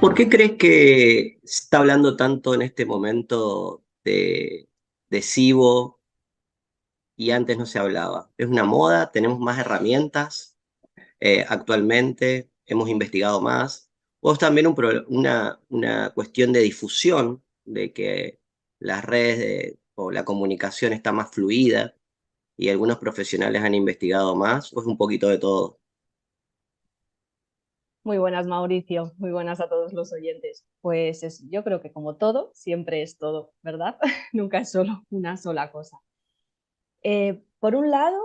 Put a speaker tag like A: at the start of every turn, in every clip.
A: ¿Por qué crees que se está hablando tanto en este momento de SIBO y antes no se hablaba? ¿Es una moda? ¿Tenemos más herramientas actualmente? ¿Hemos investigado más? ¿O es también una cuestión de difusión, de que las redes o la comunicación está más fluida y algunos profesionales han investigado más? ¿O es un poquito de todo?
B: Muy buenas, Mauricio. Muy buenas a todos los oyentes. Yo creo que como todo, siempre es todo, ¿verdad? Nunca es solo una sola cosa. Por un lado,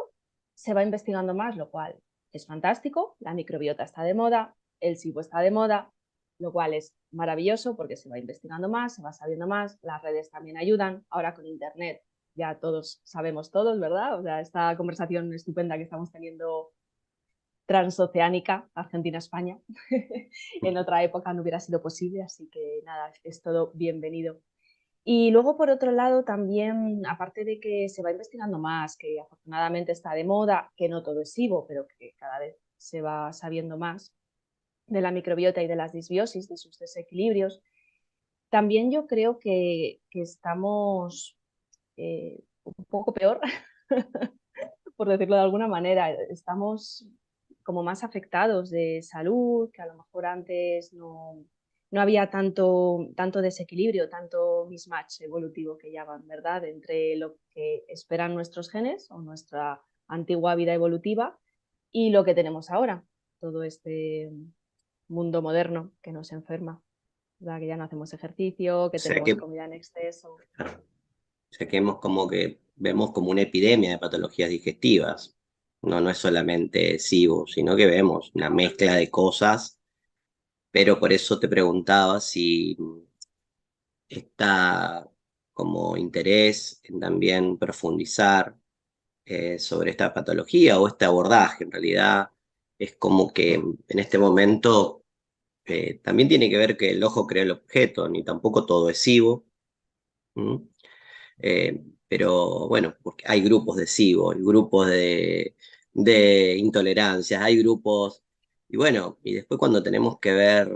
B: se va investigando más, lo cual es fantástico. La microbiota está de moda, el SIBO está de moda, lo cual es maravilloso porque se va investigando más, se va sabiendo más, las redes también ayudan. Ahora con Internet ya todos sabemos todos, ¿verdad? O sea, esta conversación estupenda que estamos teniendo transoceánica, Argentina-España. En otra época no hubiera sido posible, así que nada, es todo bienvenido. Y luego, por otro lado, también, aparte de que se va investigando más, que afortunadamente está de moda, que no todo es SIBO, pero que cada vez se va sabiendo más de la microbiota y de las disbiosis, de sus desequilibrios, también yo creo que estamos un poco peor, por decirlo de alguna manera. Estamos como más afectados de salud, que a lo mejor antes no había tanto desequilibrio, tanto mismatch evolutivo que llaman, ¿verdad? Entre lo que esperan nuestros genes o nuestra antigua vida evolutiva y lo que tenemos ahora, todo este mundo moderno que nos enferma, ¿verdad? Que ya no hacemos ejercicio,
A: O
B: que
A: sea
B: tenemos
A: que,
B: comida en exceso.
A: o sea que hemos como que vemos como una epidemia de patologías digestivas. No es solamente SIBO, sino que vemos una mezcla de cosas, pero por eso te preguntaba si está como interés en también profundizar sobre esta patología o este abordaje. En realidad es como que en este momento también tiene que ver que el ojo crea el objeto, ni tampoco todo es SIBO. ¿Mm? Pero bueno, porque hay grupos de SIBO, hay grupos de intolerancias, hay grupos, y bueno, y después cuando tenemos que ver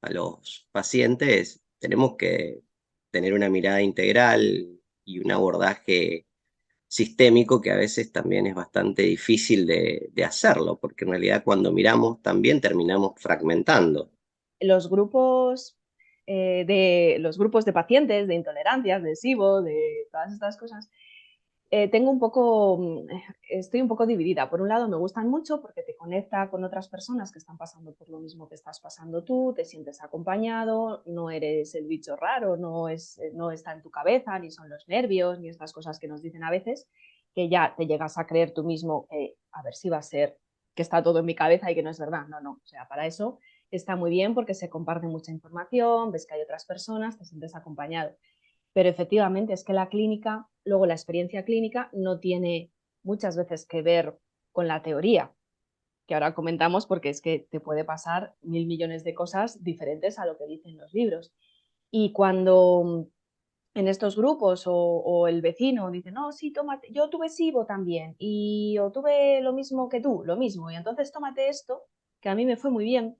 A: a los pacientes, tenemos que tener una mirada integral y un abordaje sistémico que a veces también es bastante difícil de hacerlo, porque en realidad cuando miramos también terminamos fragmentando.
B: Los los grupos de pacientes, de intolerancias, de SIBO, de todas estas cosas, tengo un poco, estoy un poco dividida. Por un lado, me gustan mucho porque te conecta con otras personas que están pasando por lo mismo que estás pasando tú, te sientes acompañado, no eres el bicho raro, no está en tu cabeza, ni son los nervios, ni estas cosas que nos dicen a veces, que ya te llegas a creer tú mismo que a ver si va a ser que está todo en mi cabeza y que no es verdad. No, no. O sea, para eso está muy bien porque se comparte mucha información, ves que hay otras personas, te sientes acompañado. Pero efectivamente es que la clínica, luego la experiencia clínica no tiene muchas veces que ver con la teoría, que ahora comentamos porque es que te puede pasar mil millones de cosas diferentes a lo que dicen los libros. Y cuando en estos grupos o el vecino dice, no, sí, tómate, yo tuve SIBO también y o tuve lo mismo que tú, lo mismo, y entonces tómate esto, que a mí me fue muy bien.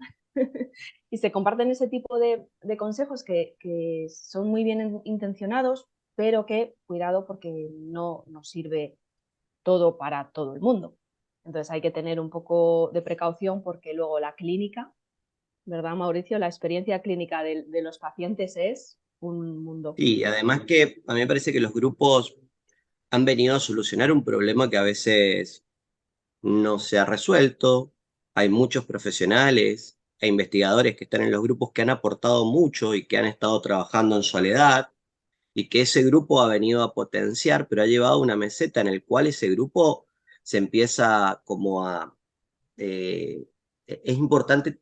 B: Y se comparten ese tipo de consejos que son muy bien intencionados, pero que cuidado porque no nos sirve todo para todo el mundo. Entonces hay que tener un poco de precaución porque luego la clínica, ¿verdad, Mauricio? La experiencia clínica de los pacientes es un mundo.
A: Y además que a mí me parece que los grupos han venido a solucionar un problema que a veces no se ha resuelto. Hay muchos profesionales e investigadores que están en los grupos que han aportado mucho y que han estado trabajando en soledad y que ese grupo ha venido a potenciar, pero ha llevado a una meseta en el cual ese grupo se empieza como a... es importante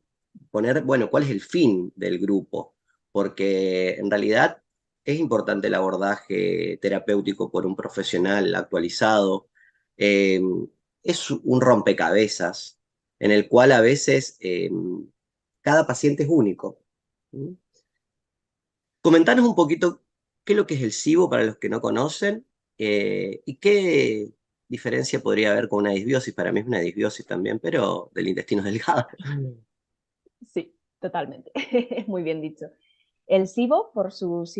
A: poner, bueno, cuál es el fin del grupo, porque en realidad es importante el abordaje terapéutico por un profesional actualizado. Eh, es un rompecabezas en el cual a veces cada paciente es único. ¿Mm? Comentanos un poquito qué es lo que es el SIBO para los que no conocen y qué diferencia podría haber con una disbiosis. Para mí es una disbiosis también, pero del intestino delgado.
B: Sí. Totalmente, muy bien dicho. El SIBO, por sus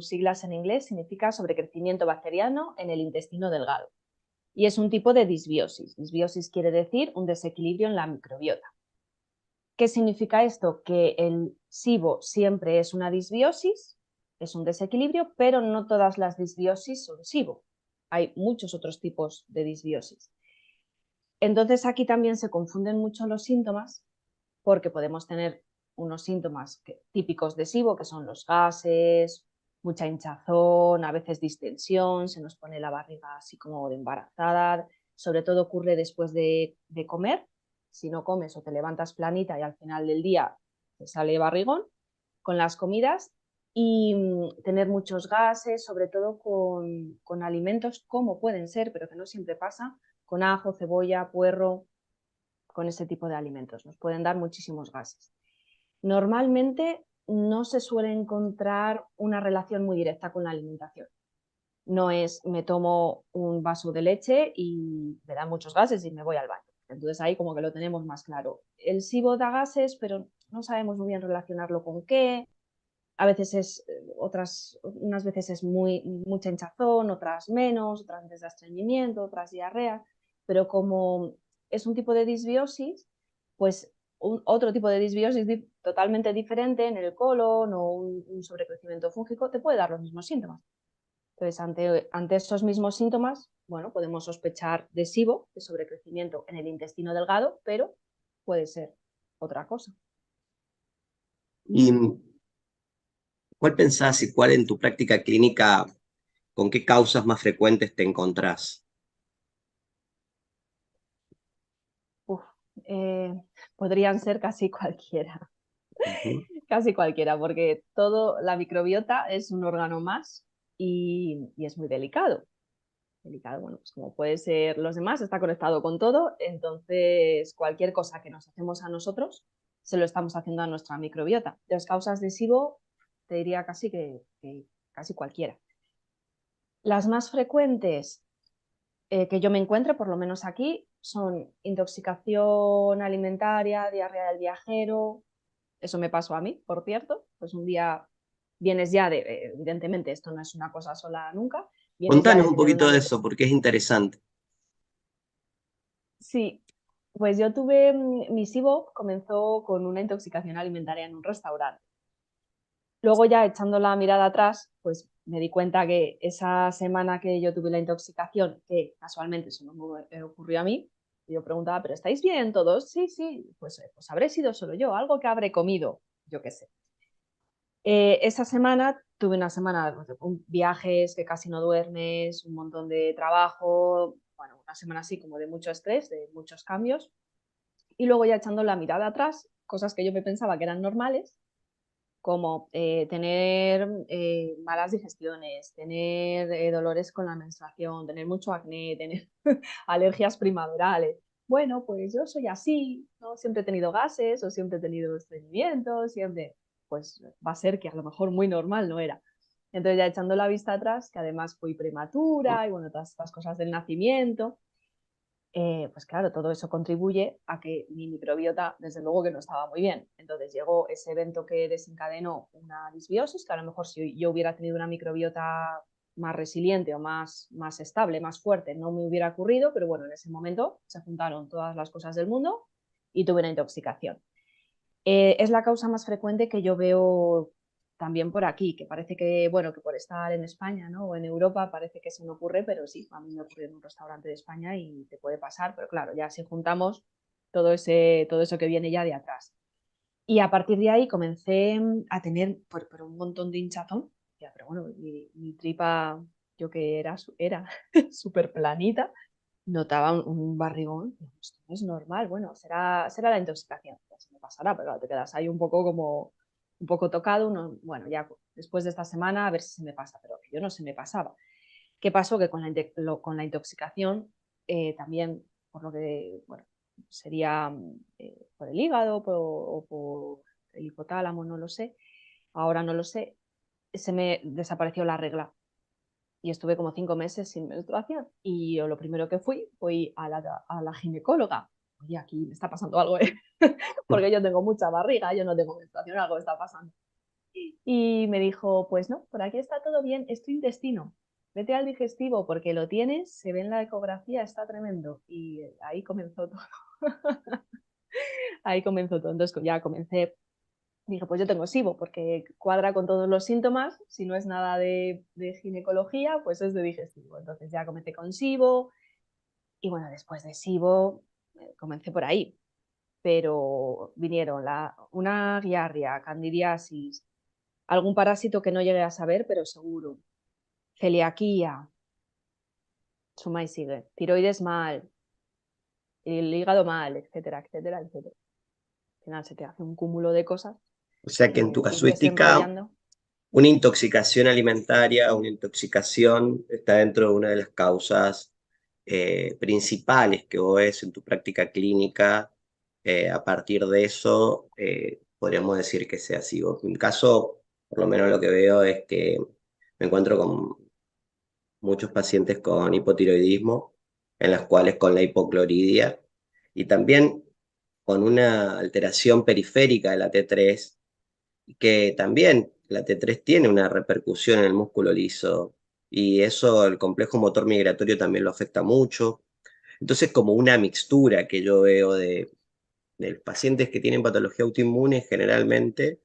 B: siglas en inglés, significa sobrecrecimiento bacteriano en el intestino delgado. Y es un tipo de disbiosis. Disbiosis quiere decir un desequilibrio en la microbiota. ¿Qué significa esto? Que el SIBO siempre es una disbiosis, es un desequilibrio, pero no todas las disbiosis son SIBO. Hay muchos otros tipos de disbiosis. Entonces aquí también se confunden mucho los síntomas porque podemos tener unos síntomas típicos de SIBO, que son los gases, mucha hinchazón, a veces distensión, se nos pone la barriga así como de embarazada, sobre todo ocurre después de comer. Si no comes o te levantas planita y al final del día te sale barrigón con las comidas, y tener muchos gases, sobre todo con alimentos como pueden ser, pero que no siempre pasa, con ajo, cebolla, puerro, con ese tipo de alimentos. Nos pueden dar muchísimos gases. Normalmente no se suele encontrar una relación muy directa con la alimentación. No es me tomo un vaso de leche y me dan muchos gases y me voy al baño. Entonces ahí como que lo tenemos más claro. El SIBO da gases, pero no sabemos muy bien relacionarlo con qué. A veces es, unas veces es mucha hinchazón, otras menos, otras veces da estreñimiento, otras diarrea, pero como es un tipo de disbiosis, pues otro tipo de disbiosis totalmente diferente en el colon o un sobrecrecimiento fúngico te puede dar los mismos síntomas. Entonces, ante estos mismos síntomas, bueno, podemos sospechar de SIBO, de sobrecrecimiento en el intestino delgado, pero puede ser otra cosa.
A: ¿Y cuál pensás y cuál en tu práctica clínica, con qué causas más frecuentes te encontrás?
B: Uf, eh, podrían ser casi cualquiera,
A: Ujú.
B: casi cualquiera, porque la microbiota es un órgano más y es muy delicado. Delicado, bueno, pues como puede ser los demás, está conectado con todo, entonces cualquier cosa que nos hacemos a nosotros, se lo estamos haciendo a nuestra microbiota. Las causas de SIBO, te diría casi que casi cualquiera. Las más frecuentes que yo me encuentre, por lo menos aquí, son intoxicación alimentaria, diarrea del viajero. Eso me pasó a mí, por cierto. Pues un día vienes ya evidentemente, esto no es una cosa sola nunca, vienes ya
A: Contanos
B: de
A: un
B: tener una
A: poquito de
B: micro...
A: eso, porque es interesante.
B: Sí, pues yo tuve, mi SIBO comenzó con una intoxicación alimentaria en un restaurante. Luego ya echando la mirada atrás, pues me di cuenta que esa semana que yo tuve la intoxicación, que casualmente eso no me ocurrió a mí, yo preguntaba, ¿pero estáis bien todos? Sí, sí, pues habré sido solo yo, algo que habré comido, yo qué sé. Esa semana tuve una semana pues, de viajes, que casi no duermes, un montón de trabajo, bueno, una semana así como de mucho estrés, de muchos cambios. Y luego ya echando la mirada atrás, cosas que yo me pensaba que eran normales, como tener malas digestiones, tener dolores con la menstruación, tener mucho acné, tener alergias primaverales. Bueno, pues yo soy así, ¿no? Siempre he tenido gases o siempre he tenido estreñimiento, siempre, pues va a ser que a lo mejor muy normal no era. Entonces ya echando la vista atrás, que además fui prematura y bueno, todas estas cosas del nacimiento, pues claro, todo eso contribuye a que mi microbiota, desde luego que no estaba muy bien. Entonces llegó ese evento que desencadenó una disbiosis, que a lo mejor si yo hubiera tenido una microbiota más resiliente o más estable, más fuerte, no me hubiera ocurrido, pero bueno, en ese momento se juntaron todas las cosas del mundo y tuve una intoxicación. Es la causa más frecuente que yo veo también por aquí, que parece que, bueno, que por estar en España, ¿no? O en Europa parece que se me ocurre, pero sí, a mí me ocurrió en un restaurante de España y te puede pasar, pero claro, ya si juntamos todo eso que viene ya de atrás. Y a partir de ahí comencé a tener por un montón de hinchazón, ya, pero bueno, mi tripa, yo que era súper planita, notaba un barrigón, digo, esto no es normal, bueno, será la intoxicación, ya se me pasará, pero claro, te quedas ahí un poco como, un poco tocado, bueno, ya después de esta semana a ver si se me pasa, pero yo no se me pasaba. ¿Qué pasó? Que con la intoxicación también, por lo que, bueno, sería por el hígado o por el hipotálamo, no lo sé, ahora no lo sé, se me desapareció la regla y estuve como 5 meses sin menstruación. Y yo lo primero que fui a la ginecóloga. oye, aquí me está pasando algo, ¿eh? Porque yo tengo mucha barriga, yo no tengo menstruación, algo está pasando. Y me dijo, pues no, por aquí está todo bien, es tu intestino. Vete al digestivo porque lo tienes, se ve en la ecografía, está tremendo. Y ahí comenzó todo. Ahí comenzó todo. Entonces ya comencé, dije, pues yo tengo SIBO porque cuadra con todos los síntomas. Si no es nada de ginecología, pues es de digestivo. Entonces ya comencé con SIBO y bueno, después de SIBO comencé por ahí. Pero vinieron una giardia, candidiasis, algún parásito que no llegué a saber, pero seguro. Celiaquía, suma y sigue. Tiroides mal, el hígado mal, etcétera, etcétera, etcétera. Al final se te hace un cúmulo de cosas
A: O sea que en
B: que
A: tu
B: ir
A: casuística,
B: desenrollando.
A: una intoxicación alimentaria, una intoxicación está dentro de una de las causas principales que vos ves en tu práctica clínica. A partir de eso, podríamos decir que sea así. En mi caso, por lo menos lo que veo es que me encuentro con muchos pacientes con hipotiroidismo, en las cuales con la hipocloridia y también con una alteración periférica de la T3, que también la T3 tiene una repercusión en el músculo liso y eso el complejo motor migratorio también lo afecta mucho. Entonces, como una mixtura que yo veo de los pacientes que tienen patología autoinmune, generalmente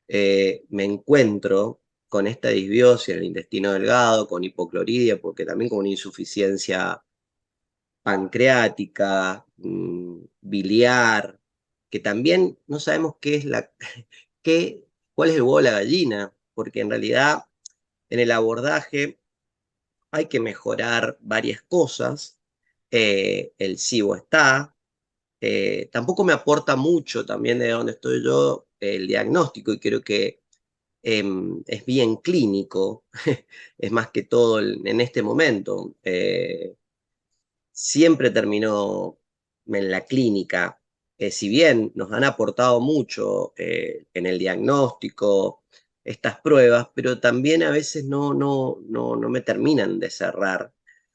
A: me encuentro con esta disbiosis en el intestino delgado, con hipocloridia, porque también con una insuficiencia pancreática, biliar, que también no sabemos qué es cuál es el huevo de la gallina, porque en realidad en el abordaje hay que mejorar varias cosas. El SIBO está. Tampoco me aporta mucho también de donde estoy yo el diagnóstico y creo que es bien clínico, es más que todo en este momento. Siempre terminó en la clínica. Si bien nos han aportado mucho en el diagnóstico estas pruebas, pero también a veces no me terminan de cerrar.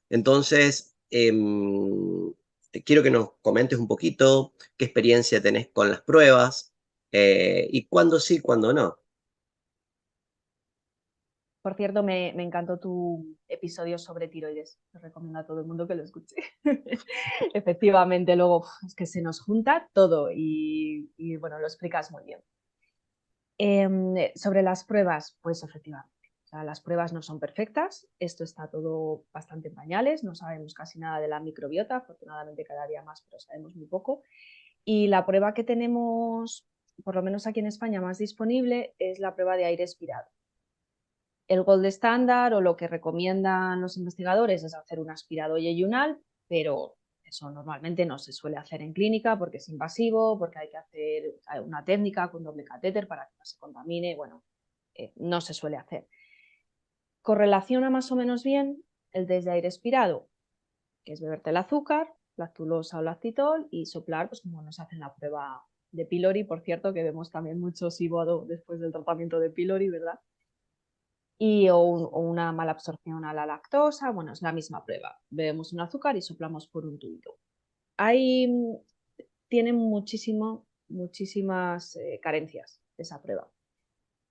A: Entonces, quiero que nos comentes un poquito qué experiencia tenés con las pruebas y cuándo sí, cuándo no.
B: Por cierto, me encantó tu episodio sobre tiroides. Lo recomiendo a todo el mundo que lo escuche. Efectivamente, luego es que se nos junta todo y bueno, lo explicas muy bien. Sobre las pruebas, pues efectivamente, o sea, las pruebas no son perfectas, esto está todo bastante en pañales, no sabemos casi nada de la microbiota, afortunadamente cada día más, pero sabemos muy poco. Y la prueba que tenemos, por lo menos aquí en España, más disponible es la prueba de aire expirado. El gold estándar o lo que recomiendan los investigadores es hacer un aspirado yeyunal, pero eso normalmente no se suele hacer en clínica porque es invasivo, porque hay que hacer una técnica con doble catéter para que no se contamine. Bueno, no se suele hacer. Correlaciona más o menos bien el test de aire expirado, que es beberte el azúcar, lactulosa o lactitol y soplar, pues como nos hacen la prueba de pylori, por cierto, que vemos también mucho SIBO después del tratamiento de pylori, ¿verdad? O una mala absorción a la lactosa, bueno, es la misma prueba. Bebemos un azúcar y soplamos por un tubito. Hay, tienen muchísimas carencias esa prueba.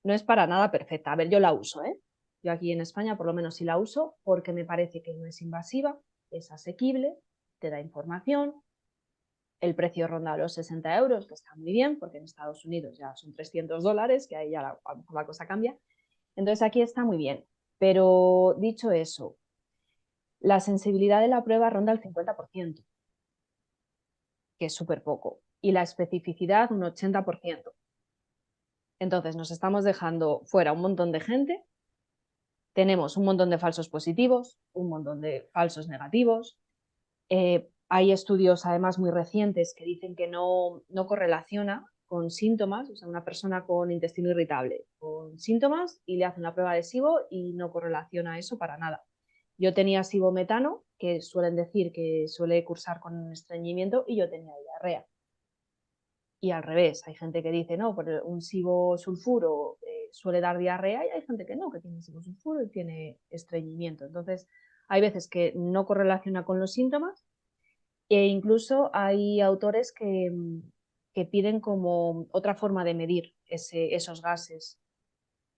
B: No es para nada perfecta. A ver, yo la uso, ¿eh? Yo aquí en España por lo menos sí la uso porque me parece que no es invasiva, es asequible, te da información, el precio ronda los 60 euros, que está muy bien, porque en Estados Unidos ya son $300, que ahí ya a lo mejor la cosa cambia. Entonces aquí está muy bien. Pero dicho eso, la sensibilidad de la prueba ronda el 50%, que es súper poco, y la especificidad un 80%. Entonces nos estamos dejando fuera un montón de gente, tenemos un montón de falsos positivos, un montón de falsos negativos. Hay estudios además muy recientes que dicen que no correlaciona con síntomas, o sea, una persona con intestino irritable, con síntomas y le hacen la prueba de SIBO y no correlaciona eso para nada. Yo tenía SIBO-metano, que suelen decir que suele cursar con un estreñimiento, y yo tenía diarrea. Y al revés, hay gente que dice, no, por un SIBO-sulfuro suele dar diarrea y hay gente que no, que tiene SIBO-sulfuro y tiene estreñimiento. Entonces, hay veces que no correlaciona con los síntomas E incluso hay autores que piden como otra forma de medir esos gases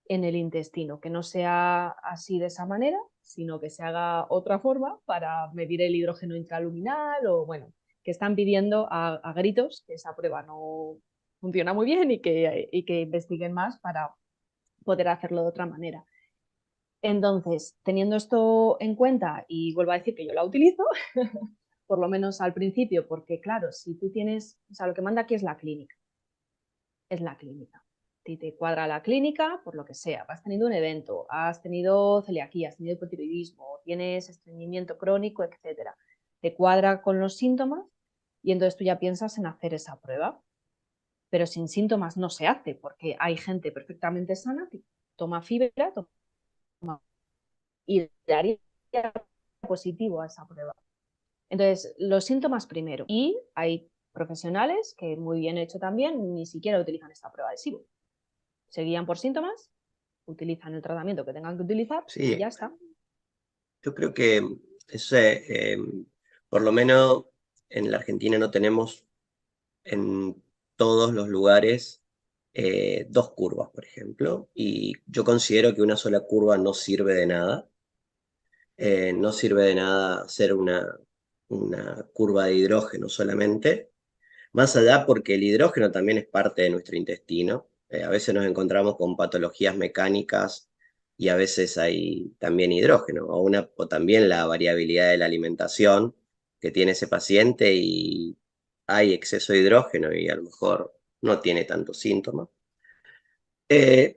B: en el intestino, que no sea así de esa manera, sino que se haga otra forma para medir el hidrógeno intraluminal o bueno, que están pidiendo a gritos que esa prueba no funciona muy bien y que investiguen más para poder hacerlo de otra manera. Entonces, teniendo esto en cuenta, y vuelvo a decir que yo la utilizo, por lo menos al principio, porque claro, si tú tienes, o sea, lo que manda aquí es la clínica. Si te cuadra la clínica, por lo que sea, has tenido un evento, has tenido celiaquía, has tenido hipotiroidismo, tienes estreñimiento crónico, etcétera, te cuadra con los síntomas y entonces tú ya piensas en hacer esa prueba. Pero sin síntomas no se hace, porque hay gente perfectamente sana que toma fibra toma, y daría positivo a esa prueba. Entonces, los síntomas primero. Y hay profesionales que, muy bien hecho también, ni siquiera utilizan esta prueba de SIBO. Se guían por síntomas, utilizan el tratamiento que tengan que utilizar y
A: Sí,
B: ya está.
A: yo creo que ese, por lo menos en la Argentina no tenemos en todos los lugares dos curvas, por ejemplo, y yo considero que una sola curva no sirve de nada. No sirve de nada hacer una curva de hidrógeno solamente, más allá porque el hidrógeno también es parte de nuestro intestino. A veces nos encontramos con patologías mecánicas y a veces hay también hidrógeno, o también la variabilidad de la alimentación que tiene ese paciente y hay exceso de hidrógeno y a lo mejor no tiene tantos síntomas.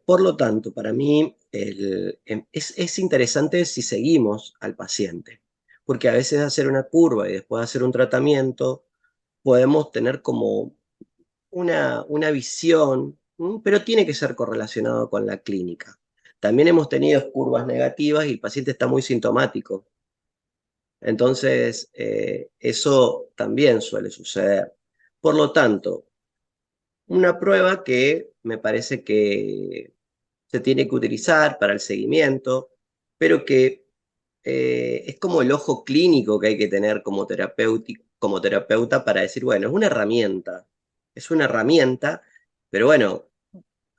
A: Por lo tanto, para mí es interesante si seguimos al paciente, porque a veces hacer una curva y después hacer un tratamiento, podemos tener como una visión, pero tiene que ser correlacionado con la clínica. También hemos tenido curvas negativas y el paciente está muy sintomático. Entonces, eso también suele suceder. Por lo tanto, una prueba que me parece que se tiene que utilizar para el seguimiento, pero que es como el ojo clínico que hay que tener como terapeuta para decir, bueno, es una herramienta, pero bueno,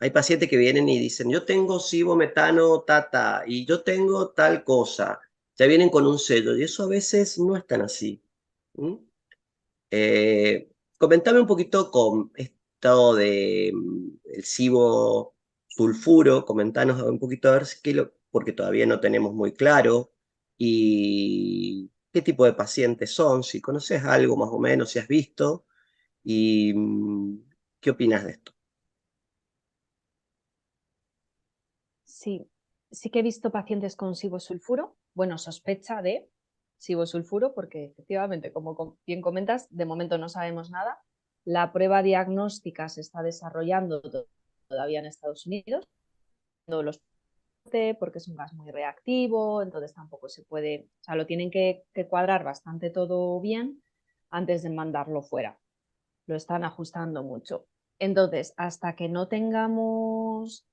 A: hay pacientes que vienen y dicen, yo tengo cibometano, tata, y yo tengo tal cosa, ya vienen con un sello, y eso a veces no es tan así. ¿Mm? Comentame un poquito con esto de el cibo sulfuro, comentanos un poquito a ver porque todavía no tenemos muy claro, y qué tipo de pacientes son, si conoces algo más o menos, si has visto, y qué opinas de esto.
B: Sí, sí que he visto pacientes con sibosulfuro, bueno, sospecha de sibosulfuro, porque efectivamente, como bien comentas, de momento no sabemos nada. La prueba diagnóstica se está desarrollando todavía en Estados Unidos, los porque es un gas muy reactivo, entonces tampoco se puede, o sea, lo tienen que cuadrar bastante todo bien antes de mandarlo fuera. Lo están ajustando mucho. Entonces, hasta que no tengamos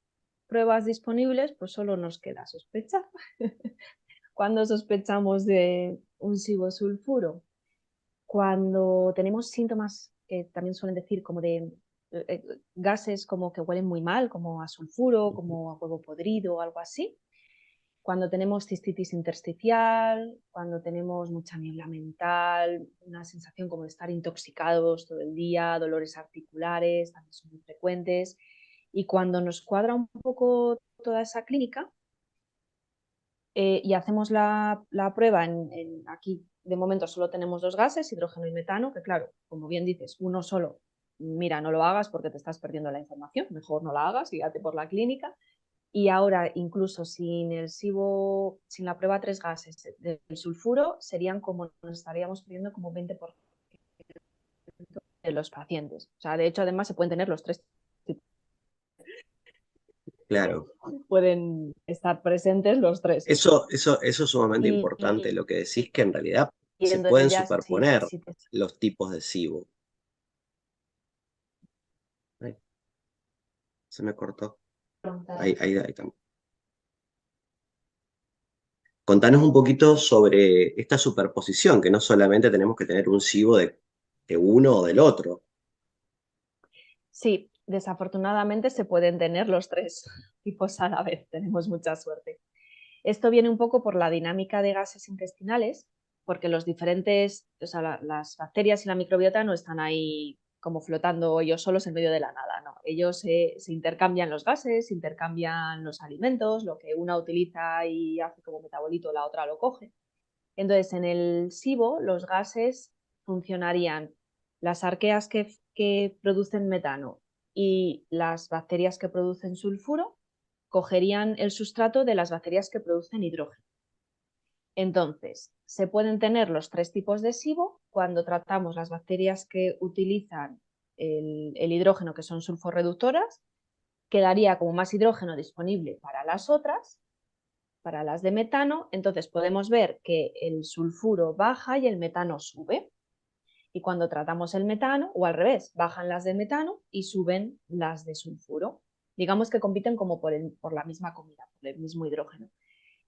B: pruebas disponibles, pues solo nos queda sospechar. Cuando sospechamos de un sibosulfuro, cuando tenemos síntomas que también suelen decir como de gases como que huelen muy mal, como a sulfuro, como a huevo podrido o algo así. Cuando tenemos cistitis intersticial, cuando tenemos mucha niebla mental, una sensación como de estar intoxicados todo el día, dolores articulares, también son muy frecuentes. Y cuando nos cuadra un poco toda esa clínica y hacemos la prueba, aquí de momento solo tenemos dos gases, hidrógeno y metano, que claro, como bien dices, uno solo, mira, no lo hagas porque te estás perdiendo la información, mejor no la hagas, guíate por la clínica. Y ahora, incluso sin el SIBO, sin la prueba tres gases del sulfuro, serían como, nos estaríamos pidiendo como 20% de los pacientes. O sea, de hecho, además se pueden tener los tres tipos,
A: Claro,
B: pueden estar presentes los tres.
A: eso es sumamente
B: Y,
A: importante, lo que decís
B: y,
A: que en realidad
B: y
A: se
B: entonces
A: pueden
B: ya
A: superponer
B: si te
A: los tipos de SIBO. Ay, se me cortó.
B: preguntar,
A: Ahí, ahí, ahí estamos. Contanos un poquito sobre esta superposición, que no solamente tenemos que tener un SIBO de uno o del otro.
B: Sí, desafortunadamente se pueden tener los tres tipos a la vez, tenemos mucha suerte. Esto viene un poco por la dinámica de gases intestinales, porque los diferentes, o sea, las bacterias y la microbiota no están ahí como flotando ellos solos en medio de la nada, no. Ellos se intercambian los gases, se intercambian los alimentos, lo que una utiliza y hace como metabolito, la otra lo coge. Entonces, en el SIBO, los gases funcionarían las arqueas que producen metano y las bacterias que producen sulfuro cogerían el sustrato de las bacterias que producen hidrógeno. Entonces, se pueden tener los tres tipos de SIBO cuando tratamos las bacterias que utilizan el hidrógeno, que son sulforreductoras, quedaría como más hidrógeno disponible para las otras, para las de metano. Entonces podemos ver que el sulfuro baja y el metano sube. Y cuando tratamos el metano, o al revés, bajan las de metano y suben las de sulfuro. Digamos que compiten como por la misma comida, por el mismo hidrógeno.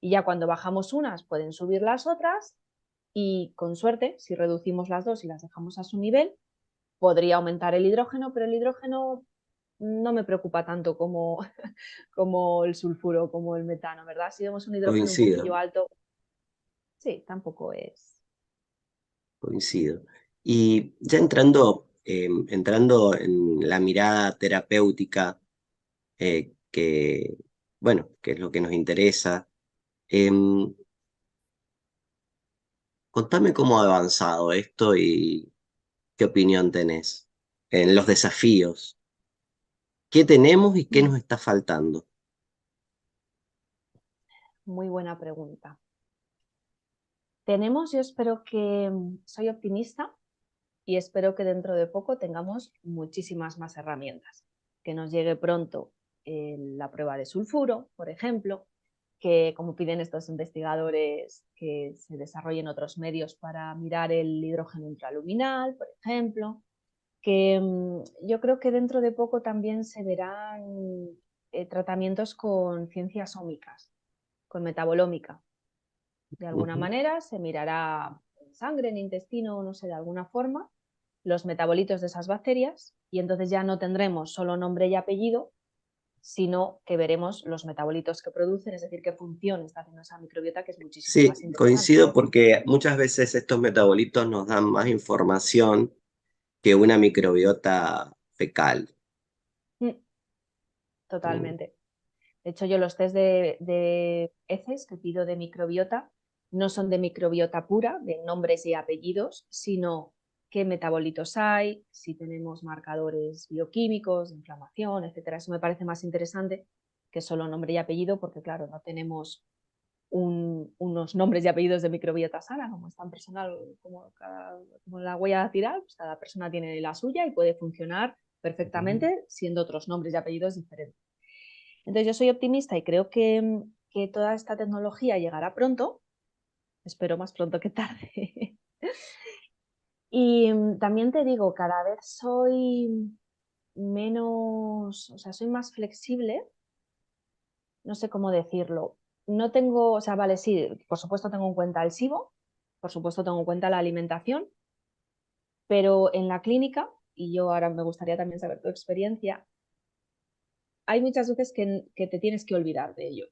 B: Y ya cuando bajamos unas, pueden subir las otras y con suerte, si reducimos las dos y las dejamos a su nivel, podría aumentar el hidrógeno, pero el hidrógeno no me preocupa tanto como, como el sulfuro, como el metano, ¿verdad? Si vemos un hidrógeno un
A: Coincido,
B: poquillo alto, sí, tampoco es.
A: coincido. Y ya entrando en la mirada terapéutica, bueno, que es lo que nos interesa, em, contame cómo ha avanzado esto y qué opinión tenés en los desafíos. ¿Qué tenemos y qué nos está faltando?
B: Muy buena pregunta. Tenemos, yo espero que soy optimista y espero que dentro de poco tengamos muchísimas más herramientas. Que nos llegue pronto la prueba de sulfuro, por ejemplo, que como piden estos investigadores que se desarrollen otros medios para mirar el hidrógeno intraluminal, por ejemplo, que yo creo que dentro de poco también se verán tratamientos con ciencias ómicas, con metabolómica. De alguna
A: Ujú.
B: manera se mirará en sangre, en intestino, no sé, de alguna forma, los metabolitos de esas bacterias y entonces ya no tendremos solo nombre y apellido, sino que veremos los metabolitos que producen, es decir, qué función está haciendo esa microbiota, que es muchísimo
A: Sí,
B: más interesante.
A: coincido porque muchas veces estos metabolitos nos dan más información que una microbiota fecal.
B: Mm,
A: Mm.
B: totalmente. De hecho, yo los test de heces que pido de microbiota no son de microbiota pura, de nombres y apellidos, sino qué metabolitos hay, si tenemos marcadores bioquímicos, de inflamación, etcétera. Eso me parece más interesante que solo nombre y apellido, porque claro, no tenemos unos nombres y apellidos de microbiota sana, como es tan personal como la huella dactilar, pues cada persona tiene la suya y puede funcionar perfectamente siendo otros nombres y apellidos diferentes. Entonces yo soy optimista y creo que toda esta tecnología llegará pronto, espero más pronto que tarde. Y también te digo, cada vez soy menos, o sea, soy más flexible, no sé cómo decirlo. No tengo, o sea, vale, sí, por supuesto tengo en cuenta el SIBO, por supuesto tengo en cuenta la alimentación, pero en la clínica, y yo ahora me gustaría también saber tu experiencia, hay muchas veces que te tienes que olvidar de ello.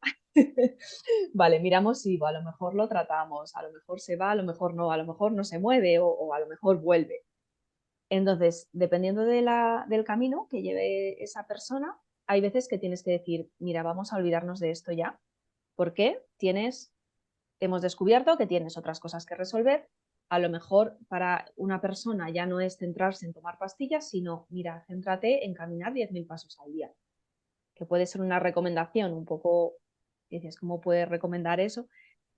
B: Vale, miramos si a lo mejor lo tratamos, a lo mejor se va, a lo mejor no se mueve o a lo mejor vuelve. Entonces, dependiendo del camino que lleve esa persona, hay veces que tienes que decir, mira, vamos a olvidarnos de esto ya, porque hemos descubierto que tienes otras cosas que resolver. A lo mejor para una persona ya no es centrarse en tomar pastillas, sino, mira, céntrate en caminar 10.000 pasos al día, que puede ser una recomendación un poco, dices, ¿cómo puedes recomendar eso?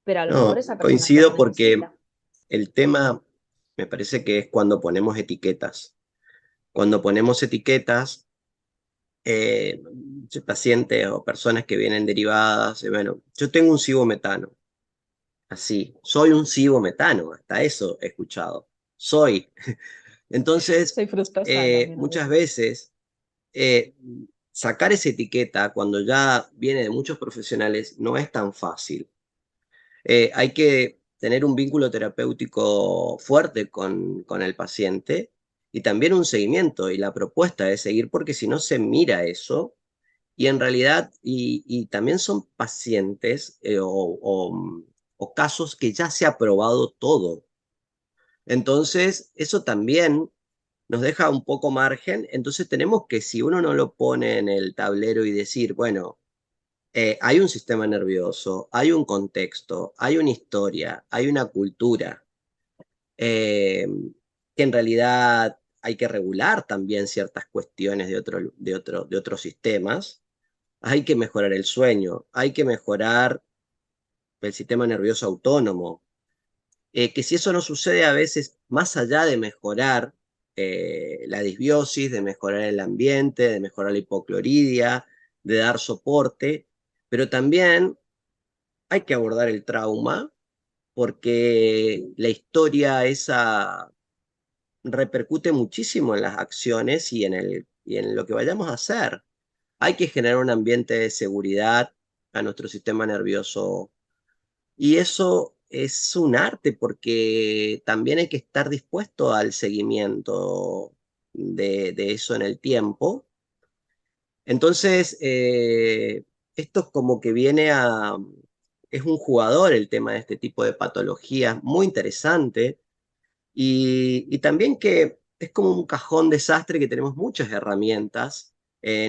B: Pero a lo mejor
A: No,
B: esa persona ya lo
A: coincido porque
B: necesita.
A: el tema me parece que es cuando ponemos etiquetas. Cuando ponemos etiquetas, pacientes o personas que vienen derivadas, bueno, yo tengo un cibometano, así, soy un cibometano, hasta eso he escuchado, soy. Entonces,
B: Soy fructosa también a
A: muchas
B: veces.
A: veces, eh, sacar esa etiqueta cuando ya viene de muchos profesionales no es tan fácil. Hay que tener un vínculo terapéutico fuerte con el paciente y también un seguimiento y la propuesta de seguir, porque si no se mira eso y en realidad, y también son pacientes o casos que ya se ha probado todo. Entonces, eso también nos deja un poco margen. Entonces tenemos que, si uno no lo pone en el tablero y decir, bueno, hay un sistema nervioso, hay un contexto, hay una historia, hay una cultura, eh, que en realidad hay que regular también ciertas cuestiones de otros sistemas. Hay que mejorar el sueño, hay que mejorar el sistema nervioso autónomo. Que si eso no sucede a veces, más allá de mejorar la disbiosis, de mejorar el ambiente, de mejorar la hipocloridia, de dar soporte, pero también hay que abordar el trauma porque la historia esa repercute muchísimo en las acciones y en lo que vayamos a hacer. Hay que generar un ambiente de seguridad a nuestro sistema nervioso y eso es un arte porque también hay que estar dispuesto al seguimiento de eso en el tiempo. Entonces, esto como que viene a... Es un jugador el tema de este tipo de patologías, muy interesante, y también que es como un cajón desastre que tenemos muchas herramientas.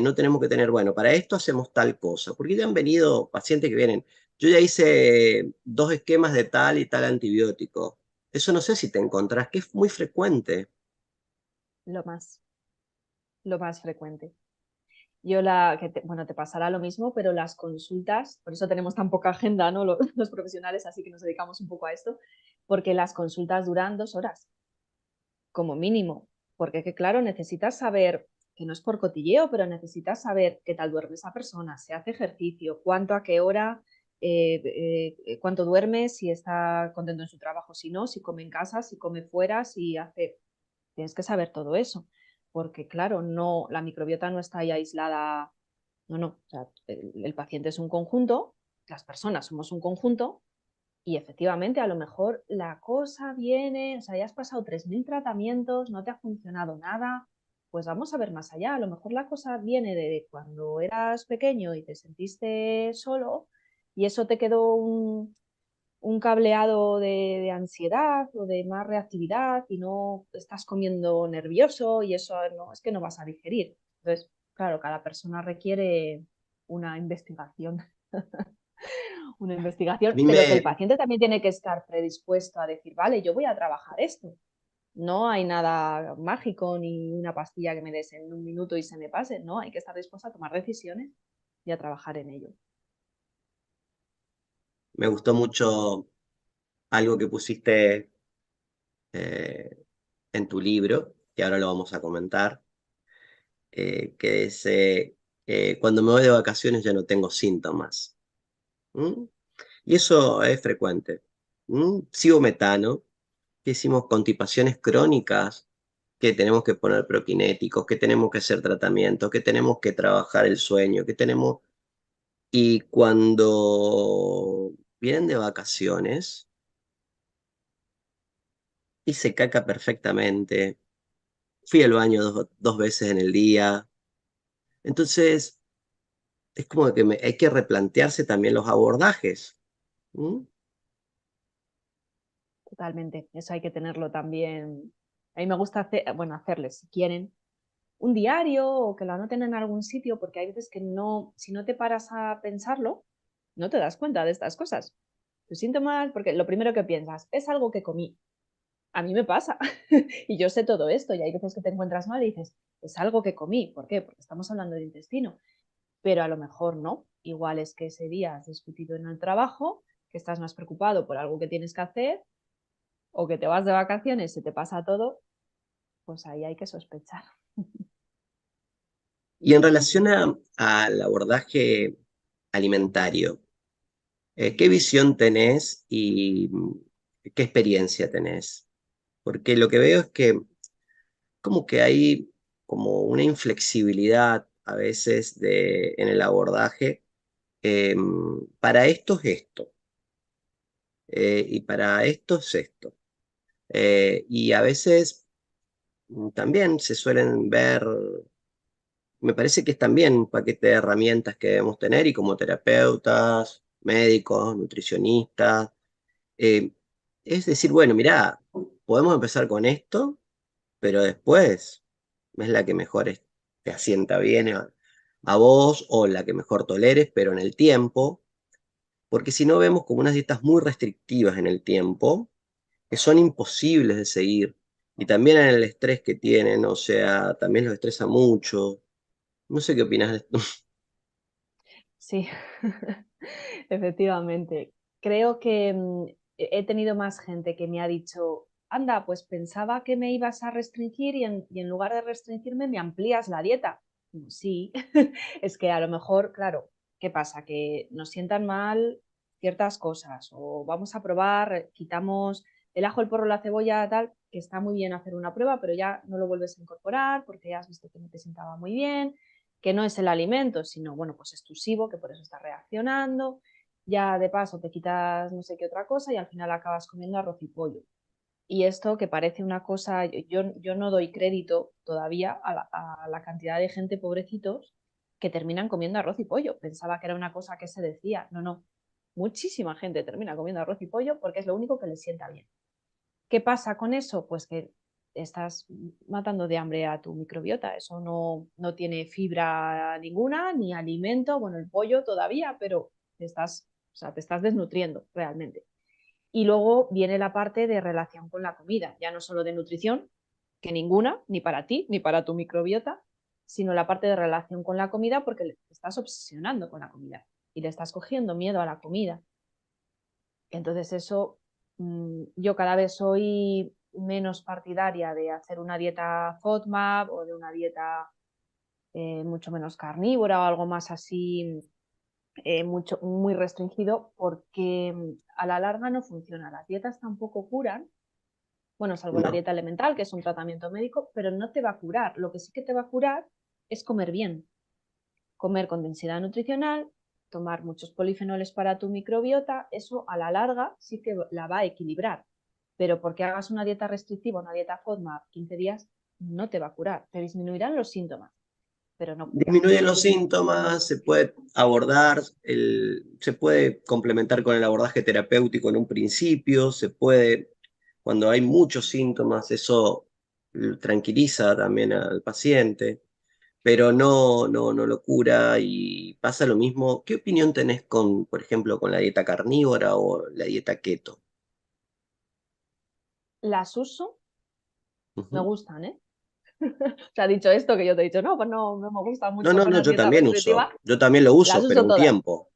A: No tenemos que tener, bueno, para esto hacemos tal cosa, porque ya han venido pacientes que vienen, yo ya hice 2 esquemas de tal y tal antibiótico. Eso no sé si te encontrás, que es muy frecuente.
B: Lo más, lo más frecuente. Bueno, te pasará lo mismo, pero las consultas, por eso tenemos tan poca agenda, ¿no? Los profesionales, así que nos dedicamos un poco a esto, porque las consultas duran 2 horas, como mínimo, porque que claro, necesitas saber, que no es por cotilleo, pero necesitas saber qué tal duerme esa persona, si hace ejercicio, cuánto, a qué hora, cuánto duerme, si está contento en su trabajo, si no, si come en casa, si come fuera, si hace... Tienes que saber todo eso, porque claro, no, la microbiota no está ahí aislada, no, no, o sea, el paciente es un conjunto, las personas somos un conjunto y efectivamente a lo mejor la cosa viene, o sea, ya has pasado 3.000 tratamientos, no te ha funcionado nada, pues vamos a ver más allá, a lo mejor la cosa viene de cuando eras pequeño y te sentiste solo y eso te quedó un cableado de ansiedad o de más reactividad y no estás comiendo nervioso y eso no, es que no vas a digerir. Entonces, claro, cada persona requiere una investigación, una
A: A
B: investigación,
A: mí
B: pero que el
A: me,
B: paciente también tiene que estar predispuesto a decir, vale, yo voy a trabajar esto. No hay nada mágico ni una pastilla que me des en un minuto y se me pase. No, hay que estar dispuesto a tomar decisiones y a trabajar en ello.
A: me gustó mucho algo que pusiste eh, en tu libro, que ahora lo vamos a comentar, que dice, cuando me voy de vacaciones ya no tengo síntomas. ¿Mm? Y eso es frecuente. Sigo metano, que hicimos constipaciones crónicas, que tenemos que poner prokinéticos, que tenemos que hacer tratamientos, que tenemos que trabajar el sueño, que tenemos... Y cuando vienen de vacaciones, hice caca perfectamente, fui al baño 2 veces en el día. Entonces, es como que hay que replantearse también los abordajes. ¿Mm?
B: Totalmente. Eso hay que tenerlo también. A mí me gusta hacer, bueno, hacerles, si quieren, un diario o que lo anoten en algún sitio, porque hay veces que no, si no te paras a pensarlo, no te das cuenta de estas cosas. Tus síntomas, porque lo primero que piensas es algo que comí. A mí me pasa y yo sé todo esto y hay veces que te encuentras mal y dices, es algo que comí. ¿Por qué? Porque estamos hablando de intestino, pero a lo mejor no. Igual es que ese día has discutido en el trabajo, que estás más preocupado por algo que tienes que hacer o que te vas de vacaciones, se te pasa todo, pues ahí hay que sospechar.
A: Y en
B: Y
A: relación al abordaje alimentario, ¿qué visión tenés y qué experiencia tenés? Porque lo que veo es que como que hay como una inflexibilidad a veces en el abordaje. Para esto es esto. y para esto es esto. Y a veces también se suelen ver, me parece que es también un paquete de herramientas que debemos tener y como terapeutas, médicos, nutricionistas, eh, es decir, bueno, mirá, podemos empezar con esto, pero después es la que mejor te asienta bien a vos o la que mejor toleres, pero en el tiempo, porque si no vemos como unas dietas muy restrictivas en el tiempo, que son imposibles de seguir. Y también en el estrés que tienen, o sea, también los estresa mucho. No sé qué opinas de esto.
B: Sí, efectivamente. Creo que he tenido más gente que me ha dicho, anda, pues pensaba que me ibas a restringir y en lugar de restringirme me amplías la dieta. Sí, es que a lo mejor, claro, ¿qué pasa? Que nos sientan mal ciertas cosas o vamos a probar, quitamos el ajo, el porro, la cebolla, tal, que está muy bien hacer una prueba, pero ya no lo vuelves a incorporar porque ya has visto que no te sentaba muy bien, que no es el alimento, sino, bueno, pues extrusivo, que por eso está reaccionando. Ya de paso te quitas no sé qué otra cosa y al final acabas comiendo arroz y pollo. Y esto que parece una cosa, yo no doy crédito todavía a la cantidad de gente, pobrecitos, que terminan comiendo arroz y pollo. Pensaba que era una cosa que se decía. No, no. Muchísima gente termina comiendo arroz y pollo porque es lo único que les sienta bien. ¿Qué pasa con eso? Pues que estás matando de hambre a tu microbiota. Eso no tiene fibra ninguna, ni alimento, bueno, el pollo todavía, pero o sea, te estás desnutriendo realmente. Y luego viene la parte de relación con la comida, ya no solo de nutrición, que ninguna, ni para ti, ni para tu microbiota, sino la parte de relación con la comida porque te estás obsesionando con la comida y le estás cogiendo miedo a la comida. Entonces eso, yo cada vez soy menos partidaria de hacer una dieta FODMAP o de una dieta mucho menos carnívora o algo más así, muy restringido, porque a la larga no funciona. Las dietas tampoco curan, bueno, salvo la
A: No,
B: dieta elemental, que es un tratamiento médico, pero no te va a curar. Lo que sí que te va a curar es comer bien, comer con densidad nutricional, tomar muchos polifenoles para tu microbiota, eso a la larga sí que la va a equilibrar. Pero porque hagas una dieta restrictiva, una dieta FODMAP 15 días, no te va a curar. Te disminuirán los síntomas, pero no cura.
A: disminuye los síntomas, se puede abordar, se puede complementar con el abordaje terapéutico en un principio, se puede, cuando hay muchos síntomas, eso tranquiliza también al paciente, pero no lo cura y pasa lo mismo. ¿Qué opinión tenés con, por ejemplo, con la dieta carnívora o la dieta keto?
B: Las uso, me
A: Ujú.
B: gustan, ¿eh? Se ha dicho esto que yo te he dicho, no, pues no me gusta
A: No,
B: mucho
A: no,
B: con
A: no,
B: las dietas restrictivas.
A: yo también lo
B: Las
A: uso, pero
B: uso
A: un
B: todas.
A: tiempo.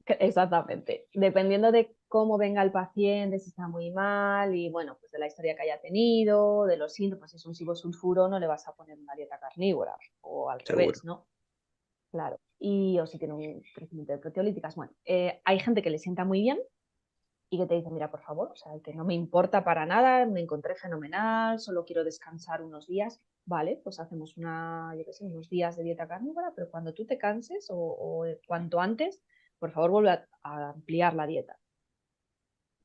B: Exactamente. Dependiendo de cómo venga el paciente, si está muy mal y bueno, pues de la historia que haya tenido, de los síntomas, pues si es un sibosulfuro no le vas a poner una dieta carnívora o al
A: Seguro.
B: revés, ¿no? Claro. Y o si tiene un crecimiento de proteolíticas. Bueno, hay gente que le sienta muy bien y que te dice, mira, por favor, o sea, que no me importa para nada, me encontré fenomenal, solo quiero descansar unos días. Vale, pues hacemos yo qué sé, unos días de dieta carnívora, pero cuando tú te canses o cuanto antes, por favor, vuelve a ampliar la dieta.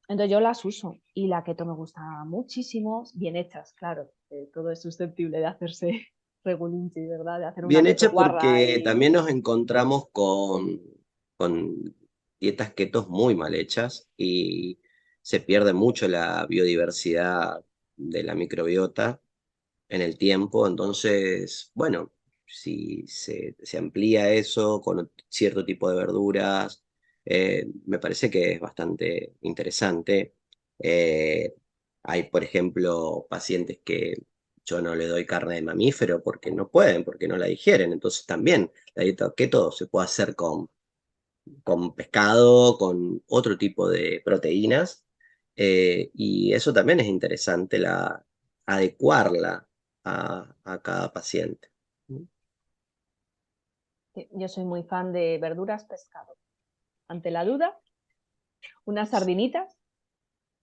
B: Entonces yo las uso y la keto me gusta muchísimo, bien hechas, claro, todo es susceptible de hacerse regulinchi, ¿verdad? De hacer una
A: Bien
B: keto
A: hecha
B: guarra
A: porque
B: y
A: también nos encontramos con dietas ketos muy mal hechas y se pierde mucho la biodiversidad de la microbiota en el tiempo. Entonces, bueno, si se amplía eso con cierto tipo de verduras, me parece que es bastante interesante. Eh, Hay, por ejemplo, pacientes que yo no le doy carne de mamífero porque no pueden, porque no la digieren. Entonces también la dieta keto se puede hacer con pescado, con otro tipo de proteínas. Y eso también es interesante, adecuarla a cada paciente.
B: yo soy muy fan de verduras, pescado. Ante la duda, unas sardinitas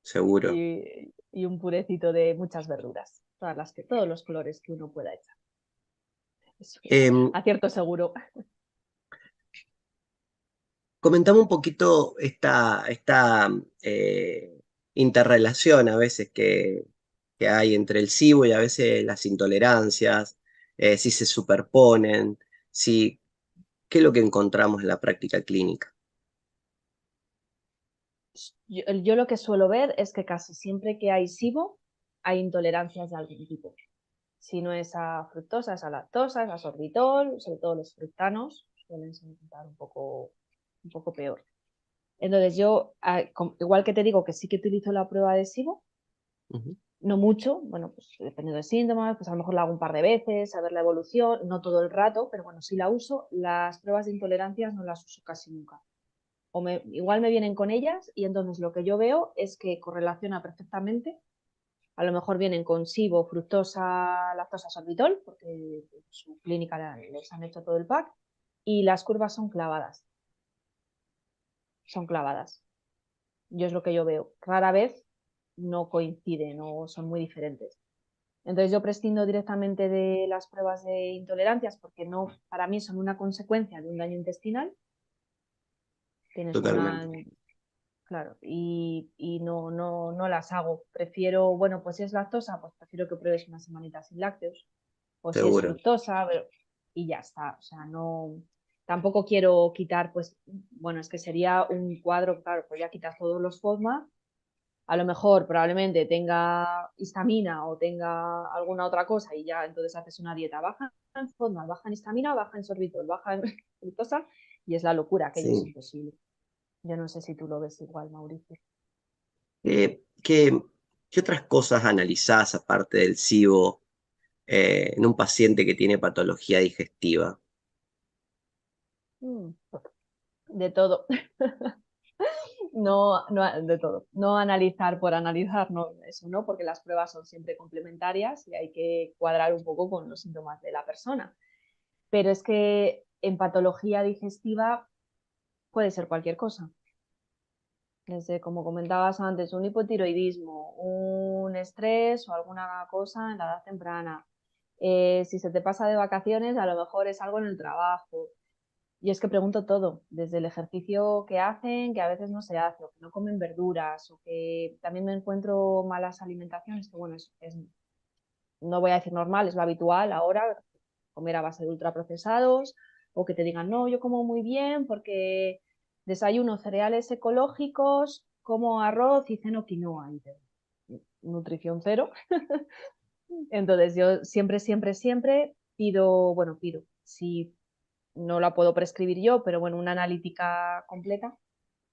A: Seguro.
B: y un purecito de muchas verduras, todos los colores que uno pueda echar. Eso es
A: Em,
B: acierto seguro.
A: comentame un poquito esta interrelación a veces que hay entre el SIBO y a veces las intolerancias, si se superponen, si, qué es lo que encontramos en la práctica clínica.
B: Yo lo que suelo ver es que casi siempre que hay SIBO hay intolerancias de algún tipo. Si no es a fructosa, es a lactosa, es a sorbitol, sobre todo los fructanos suelen ser un poco peor. Entonces yo, igual que te digo que sí que utilizo la prueba de SIBO,
A: Ujú.
B: no mucho, bueno, pues dependiendo de síntomas, pues a lo mejor la hago un par de veces, a ver la evolución, no todo el rato, pero bueno, sí la uso. Las pruebas de intolerancias no las uso casi nunca. Igual me vienen con ellas y entonces lo que yo veo es que correlaciona perfectamente. A lo mejor vienen con SIBO, fructosa, lactosa, sorbitol, porque en su clínica les han hecho todo el pack, y las curvas son clavadas. Son clavadas. Yo es lo que yo veo. Rara vez no coinciden o son muy diferentes. Entonces yo prescindo directamente de las pruebas de intolerancias porque no, para mí son una consecuencia de un daño intestinal. Tienes una,
A: Totalmente,
B: claro, y no las hago. Prefiero, bueno, pues si es lactosa, pues prefiero que pruebes una semanita sin lácteos. O si es
A: seguro.
B: fructosa, y ya está. O sea, no, tampoco quiero quitar, pues, bueno, es que sería un cuadro, claro, pues ya quitas todos los FODMAP, a lo mejor probablemente tenga histamina o tenga alguna otra cosa y ya entonces haces una dieta baja en FODMAP, baja en histamina, baja en sorbitol, baja en fructosa y es la locura, aquello es
A: Sí.
B: imposible. Yo no sé si tú lo ves igual, Mauricio.
A: ¿Qué, qué otras cosas analizás aparte del SIBO en un paciente que tiene patología digestiva?
B: Mm, De todo. No, de todo. No analizar por analizar, no, eso no, porque las pruebas son siempre complementarias y hay que cuadrar un poco con los síntomas de la persona. Pero es que en patología digestiva puede ser cualquier cosa. Desde, como comentabas antes, un hipotiroidismo, un estrés o alguna cosa en la edad temprana. Si se te pasa de vacaciones, a lo mejor es algo en el trabajo. Y es que pregunto todo, desde el ejercicio que hacen, que a veces no se hace, o que no comen verduras, o que también me encuentro malas alimentaciones, que bueno, no voy a decir normal, es lo habitual ahora, comer a base de ultraprocesados, o que te digan, no, yo como muy bien porque desayuno cereales ecológicos, como arroz y ceno quinoa. Nutrición cero. Entonces yo siempre pido, bueno, pido, si no la puedo prescribir yo, pero bueno, una analítica completa,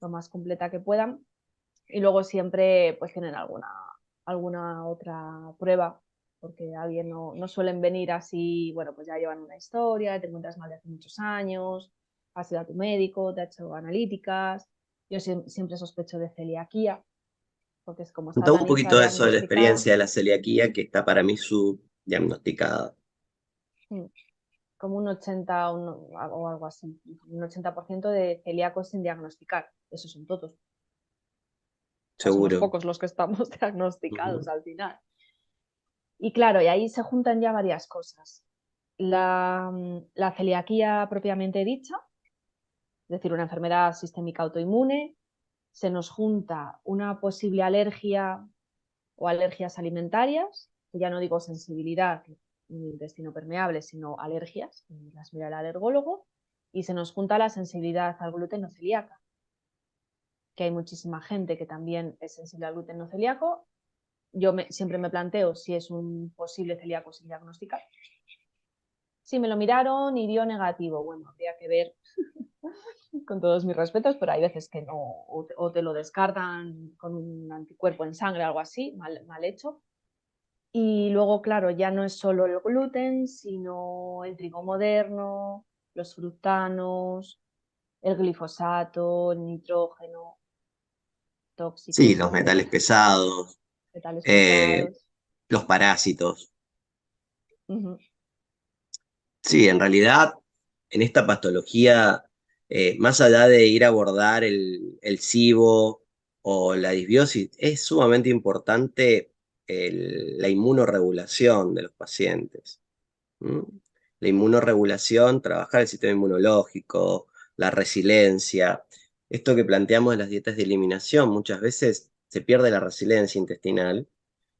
B: lo más completa que puedan. Y luego siempre pues tienen alguna otra prueba, porque alguien no suelen venir así, bueno, pues ya llevan una historia, te encuentras mal de hace muchos años, has ido a tu médico, te ha hecho analíticas. Yo siempre sospecho de celiaquía, porque es como está
A: Contame un
B: tan
A: poquito de eso, de la
B: infradiagnosticada,
A: experiencia de la celiaquía que está para mí subdiagnosticada.
B: como un 80 o algo así, un 80% de celíacos sin diagnosticar. Esos son todos. O sea, somos
A: Seguro.
B: pocos los que estamos diagnosticados
A: Ujú.
B: al final. Y claro, y ahí se juntan ya varias cosas. La celiaquía propiamente dicha, es decir, una enfermedad sistémica autoinmune, se nos junta una posible alergia o alergias alimentarias, que ya no digo sensibilidad ni intestino permeable, sino alergias, y las mira el alergólogo, y se nos junta la sensibilidad al gluten no celíaca, que hay muchísima gente que también es sensible al gluten no celíaco. Siempre me planteo si es un posible celíaco sin diagnosticar. Sí, me lo miraron y dio negativo. Bueno, habría que ver, con todos mis respetos, pero hay veces que no, o te lo descartan con un anticuerpo en sangre, algo así, mal hecho. Y luego, claro, ya no es solo el gluten, sino el trigo moderno, los fructanos, el glifosato, el nitrógeno,
A: Sí,
B: tóxicos,
A: los metales
B: etcétera,
A: pesados,
B: metales
A: eh,
B: pesados.
A: los parásitos.
B: Ujú.
A: Sí, en realidad, en esta patología, más allá de ir a abordar el SIBO o la disbiosis, es sumamente importante la inmunorregulación de los pacientes. ¿Mm? La inmunorregulación, trabajar el sistema inmunológico, la resiliencia. esto que planteamos de las dietas de eliminación, muchas veces se pierde la resiliencia intestinal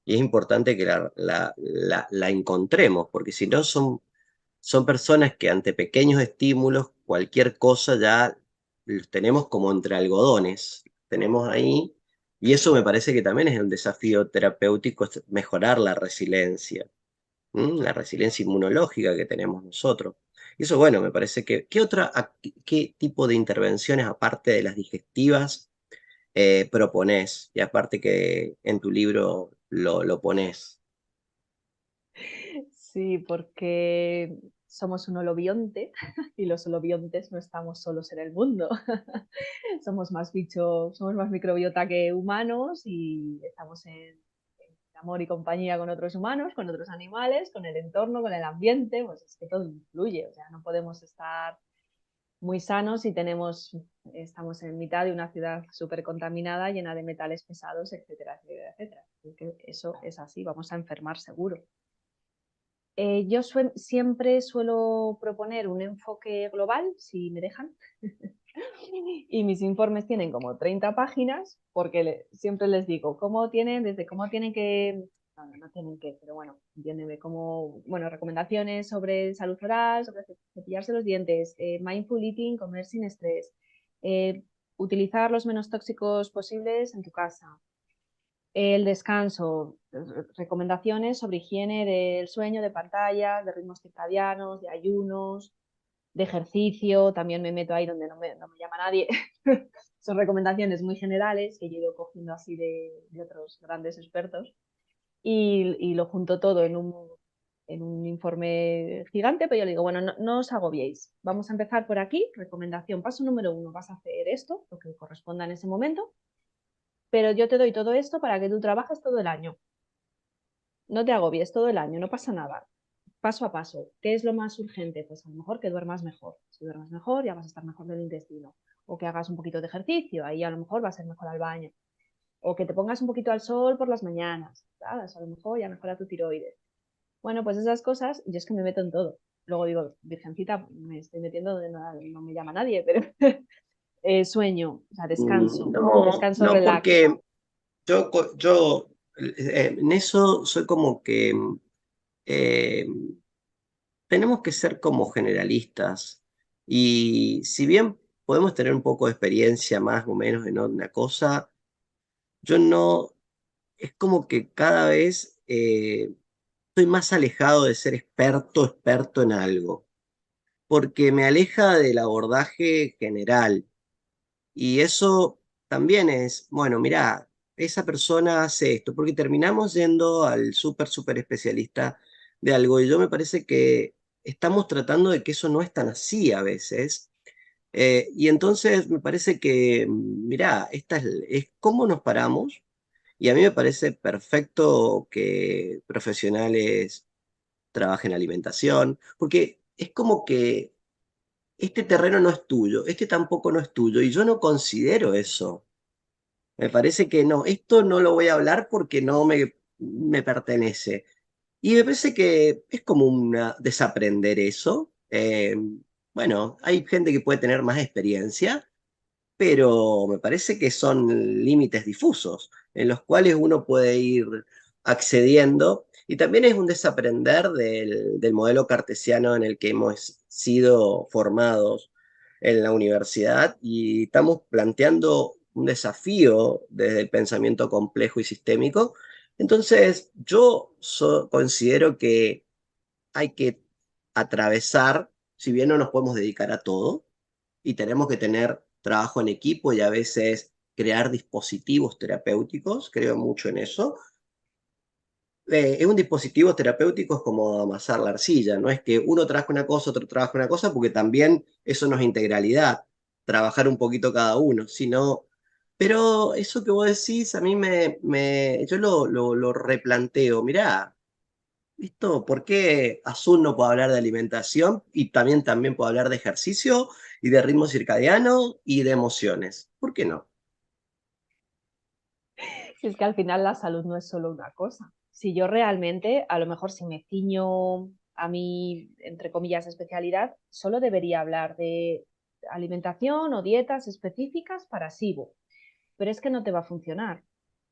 A: y es importante que la encontremos, porque si no son personas que ante pequeños estímulos, cualquier cosa ya los tenemos como entre algodones, tenemos ahí, y eso me parece que también es un desafío terapéutico, es mejorar la resiliencia. La resiliencia inmunológica que tenemos nosotros. Y eso, bueno, me parece que, ¿qué tipo de intervenciones, aparte de las digestivas, proponés? Y aparte que en tu libro lo ponés.
B: Sí, porque somos un holobionte y los holobiontes no estamos solos en el mundo. Somos más bichos, somos más microbiota que humanos y estamos en amor y compañía con otros humanos, con otros animales, con el entorno, con el ambiente, pues es que todo influye, o sea, no podemos estar muy sanos si estamos en mitad de una ciudad súper contaminada, llena de metales pesados, etcétera, etcétera, etcétera. Porque eso es así, vamos a enfermar seguro. Yo siempre suelo proponer un enfoque global, si me dejan, y mis informes tienen como 30 páginas, porque siempre les digo desde cómo tienen que, no tienen que, pero bueno, entiéndeme, como, bueno, recomendaciones sobre salud oral, sobre cepillarse los dientes, mindful eating, comer sin estrés, eh, utilizar los menos tóxicos posibles en tu casa, el descanso, recomendaciones sobre higiene del sueño, de pantallas, de ritmos circadianos, de ayunos, de ejercicio, también me meto ahí donde no me llama nadie. Son recomendaciones muy generales que yo he ido cogiendo así de otros grandes expertos y lo junto todo en un informe gigante, pero yo le digo, bueno, no os agobiéis, vamos a empezar por aquí, recomendación, paso número 1, vas a hacer esto, lo que corresponda en ese momento, pero yo te doy todo esto para que tú trabajes todo el año. No te agobies todo el año, no pasa nada. Paso a paso. ¿Qué es lo más urgente? Pues a lo mejor que duermas mejor. Si duermas mejor, ya vas a estar mejor del intestino. O que hagas un poquito de ejercicio, ahí a lo mejor va a ser mejor al baño. O que te pongas un poquito al sol por las mañanas, ¿sabes? A lo mejor ya mejora tu tiroides. Bueno, pues esas cosas, yo es que me meto en todo. Luego digo, virgencita, me estoy metiendo donde no me llama nadie, pero sueño, o sea, descanso,
A: No,
B: descanso
A: no,
B: relax.
A: porque yo en eso soy como que eh, tenemos que ser como generalistas. Y si bien podemos tener un poco de experiencia más o menos en una cosa, yo no, es como que cada vez estoy más alejado de ser experto en algo, porque me aleja del abordaje general. Y eso también es, bueno, mirá, esa persona hace esto, porque terminamos yendo al súper especialista de algo, y yo me parece que estamos tratando de que eso no es tan así a veces. Y entonces me parece que, mirá, es cómo nos paramos, y a mí me parece perfecto que profesionales trabajen en alimentación, porque es como que este terreno no es tuyo, este tampoco no es tuyo, y yo no considero eso. Me parece que no, esto no lo voy a hablar porque no me pertenece. Y me parece que es como una desaprender eso. Bueno, hay gente que puede tener más experiencia, pero me parece que son límites difusos en los cuales uno puede ir accediendo y también es un desaprender del modelo cartesiano en el que hemos sido formados en la universidad y estamos planteando un desafío desde el pensamiento complejo y sistémico. Entonces, considero que hay que atravesar, si bien no nos podemos dedicar a todo, y tenemos que tener trabajo en equipo y a veces crear dispositivos terapéuticos, creo mucho en eso. Es un dispositivo terapéutico es como amasar la arcilla, no es que uno trabaja una cosa, otro trabaja una cosa, porque también eso no es integralidad, trabajar un poquito cada uno, sino, pero eso que vos decís, a mí yo lo replanteo, mirá, ¿listo? ¿Por qué Azul no puede hablar de alimentación y también puede hablar de ejercicio y de ritmo circadiano y de emociones? ¿Por qué no?
B: Si es que al final la salud no es solo una cosa. Si yo realmente, a lo mejor si me ciño a mi, entre comillas, especialidad, solo debería hablar de alimentación o dietas específicas para SIBO, pero es que no te va a funcionar.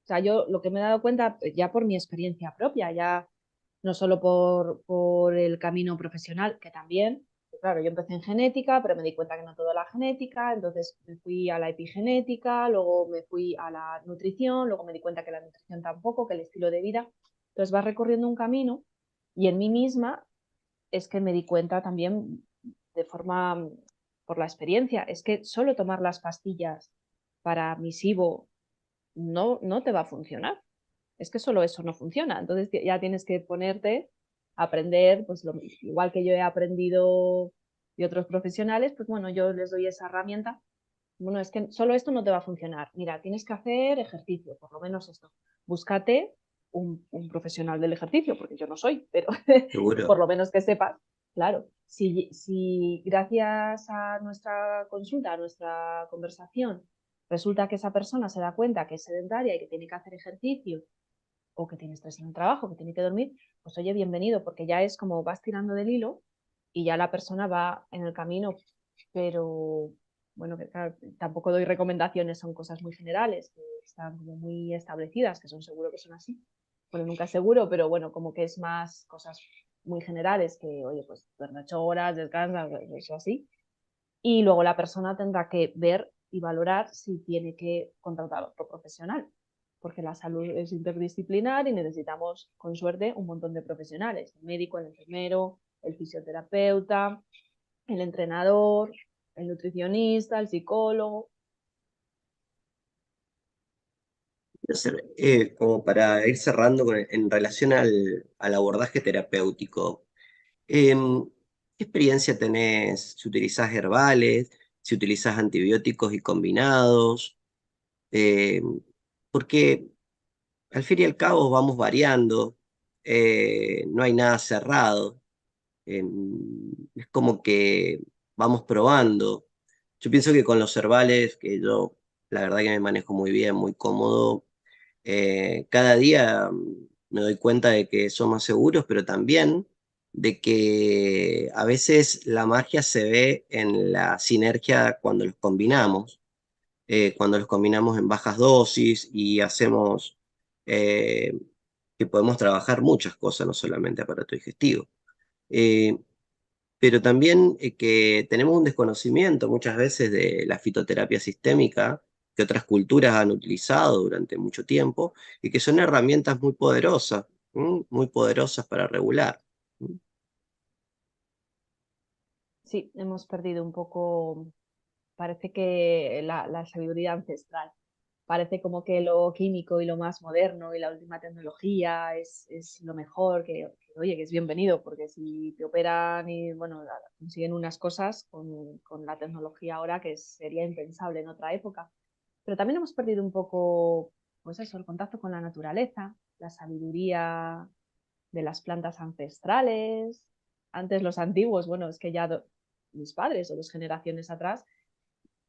B: O sea, yo lo que me he dado cuenta ya por mi experiencia propia, ya no solo por el camino profesional, que también, claro, yo empecé en genética, pero me di cuenta que no toda la genética, entonces me fui a la epigenética, luego me fui a la nutrición, luego me di cuenta que la nutrición tampoco, que el estilo de vida. Entonces vas recorriendo un camino y en mí misma es que me di cuenta también de forma, por la experiencia, es que solo tomar las pastillas para mi SIBO no te va a funcionar. Es que solo eso no funciona. Entonces ya tienes que ponerte a aprender, pues igual que yo he aprendido de otros profesionales, pues bueno, yo les doy esa herramienta. Bueno, es que solo esto no te va a funcionar. Mira, tienes que hacer ejercicio, por lo menos esto. Búscate un profesional del ejercicio, porque yo no soy, pero por
A: Seguro.
B: lo menos que sepas, claro, si gracias a nuestra consulta, a nuestra conversación, resulta que esa persona se da cuenta que es sedentaria y que tiene que hacer ejercicio o que tiene estrés en el trabajo, que tiene que dormir, pues oye, bienvenido, porque ya es como vas tirando del hilo y ya la persona va en el camino, pero bueno, que claro, tampoco doy recomendaciones, son cosas muy generales, que están como muy establecidas, que son seguro que son así. Bueno, nunca es seguro, pero bueno, como que es más cosas muy generales que, oye, pues duerme 8 horas, descansa, eso así. Y luego la persona tendrá que ver y valorar si tiene que contratar a otro profesional, porque la salud es interdisciplinar y necesitamos, con suerte, un montón de profesionales: el médico, el enfermero, el fisioterapeuta, el entrenador, el nutricionista, el psicólogo.
A: No sé, como para ir cerrando en relación al abordaje terapéutico, ¿qué experiencia tenés? Si utilizás herbales, si utilizás antibióticos y combinados, Eh, porque al fin y al cabo vamos variando, no hay nada cerrado. Es como que vamos probando. Yo pienso que con los herbales, que yo la verdad que me manejo muy bien, muy cómodo, cada día me doy cuenta de que son más seguros, pero también de que a veces la magia se ve en la sinergia cuando los combinamos en bajas dosis y hacemos eh, que podemos trabajar muchas cosas, no solamente aparato digestivo. Eh, pero también que tenemos un desconocimiento muchas veces de la fitoterapia sistémica que otras culturas han utilizado durante mucho tiempo y que son herramientas muy poderosas, muy poderosas para regular.
B: Sí, hemos perdido un poco, parece que la sabiduría ancestral. Parece como que lo químico y lo más moderno y la última tecnología es lo mejor, oye, que es bienvenido, porque si te operan y bueno, consiguen unas cosas con la tecnología ahora que sería impensable en otra época. Pero también hemos perdido un poco, pues eso, el contacto con la naturaleza, la sabiduría de las plantas ancestrales. Antes los antiguos, bueno, es que ya mis padres o 2 generaciones atrás